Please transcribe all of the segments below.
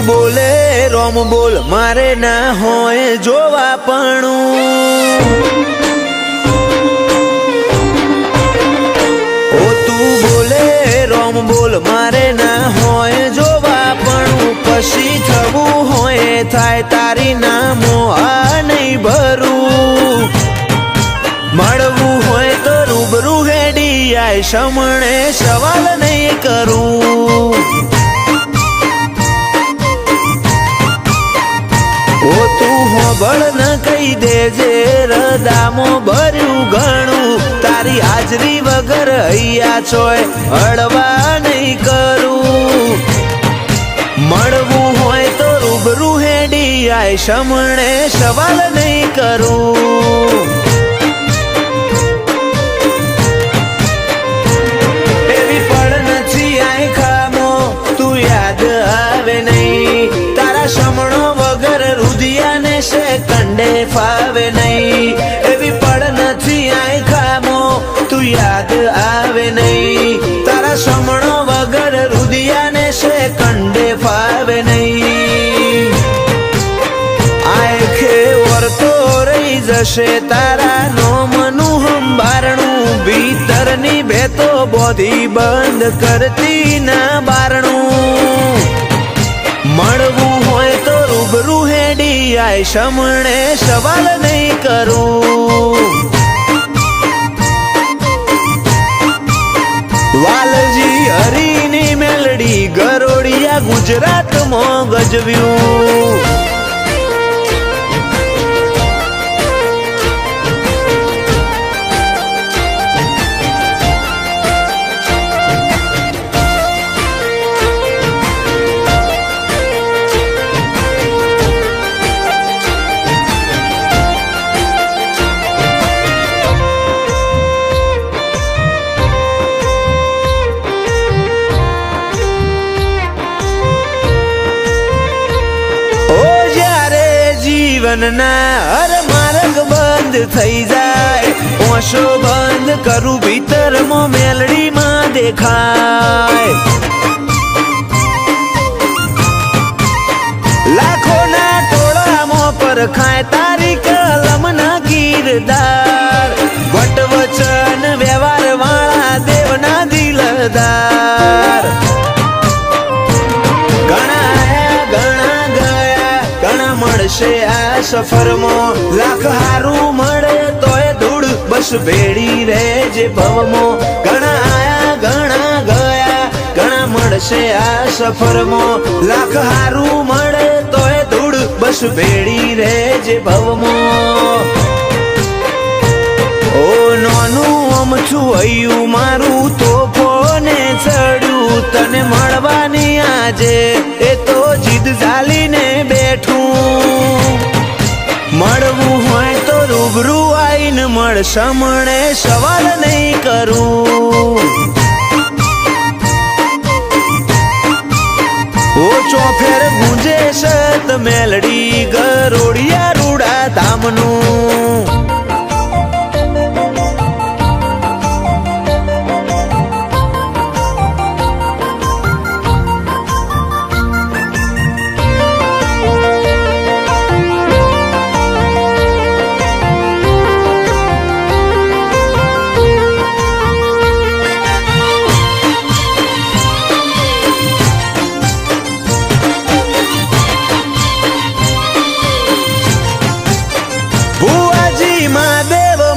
તું બોલે રોમ બોલ મારે ના હોય જોવાપણું ઓ તું બોલે રોમ બોલ મારે ના હોય જોવાપણું પછી થવું હોય થાય તારી નામો આ નહીં ભરું મળવું હોય તો રૂબરૂ હેડી આય સમણે સવાલ નહીં કરું ઓ તું હોબળ ન કહી દેજે રદામો ભર્યું ઘણું તારી હાજરી વગર હૈયા ચોય હળવા નહીં કરું મળવું હોય તો રૂબરૂ હેડી આય સમણે સવાલ નહીં કરું એવી પડ નથી આય ખામો તું યાદ આવે નહીં તારા સમણો વગર રુધિયાને છે કંડે ફાવે નહીં એવી પડ નથી આય ખામો તું યાદ આવે નહીં તારા સમણો વગર રુધિયાને છે કંડે ફાવે નહીં આંખે વરતો રહી જશે તારા નોમનું હંબારણું ભીતરની ભેતો બોધી બંધ કરતી ના બારણું મળવું હોય તો રૂબરૂ હેડી આય સમણે સવાલ નહીં કરું વાલજી હરીની મેલડી ગરોડિયા ગુજરાતમાં ગજવ્યું જીવનના હર માર્ગ બંધ થઈ જાય ઓશો બંધ કરું ભીતરમાં મેલડીમાં દેખાય લાખોના ટોળામાં પરખાય તારી કલમના ગીરદાર વટવચન વ્યવહાર વાળા દેવના દિલદાર મળશે આ સફરમાં લાખ હારું મળે તોય ધૂળ બસ ભેડી રહેજે ભવમાં ઘણા આયા ઘણા ગયા ઘણા મળશે આ સફરમાં લાખ હારું મળે તોય ધૂળ બસ ભેડી રહેજે ભવમાં ઓ નોનું અમથું હૈયું મારું તોફોને ચડ્યું તને મળવાની આજે એ તો જીદ ઝાલીને બેઠું મળવું હોય તો રૂબરૂ આઈને મળ સમણે સવાલ નહીં કરું ઓ ચોફેર ગુંજે સત મેલડી ગરોડિયા રૂડા ધામનું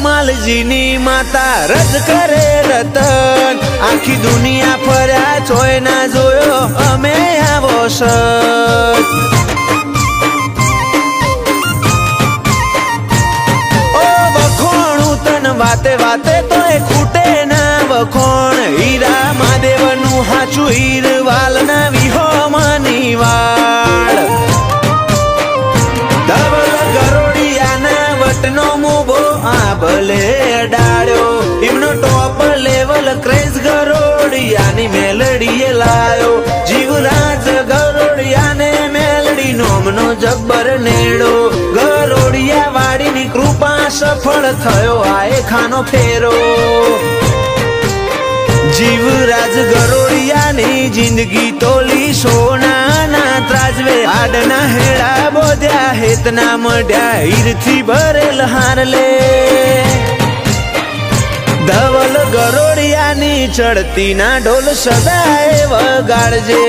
માલજીની માતા રદ કરે રતન આખી દુનિયા ફર્યા ચોય ના જોયો અમે આવો સત ઓ વખોણું તન વાતે વાતે તોય ખૂટે ના વખોણ હીરા મહાદેવનું હાચું હીર વાલના વિહોમાની વાળ ધવલ ગરોડિયાના વટનો મુભો આ ભલે ડાળ્યો એમનો ટોપ લેવલ ક્રેઝ ગરોડિયાની મેલડીએ લાયો જીવરાજ ગરોડિયાને મેલડી નોમનો જબ્બર નેડો ગરોડિયા વાડીની કૃપા સફળ થયો આએ ખાનો ફેરો જીવરાજ ગરોડિયાની જિંદગી તોલી સોનાના ત્રાજવે આડના હેડા બોધ્યા હેતના મઢ્યા હીરથી ભરેલ હારલે ધવલ ગરોડિયાની ચડતી ના ઢોલ સદાય વગાડજે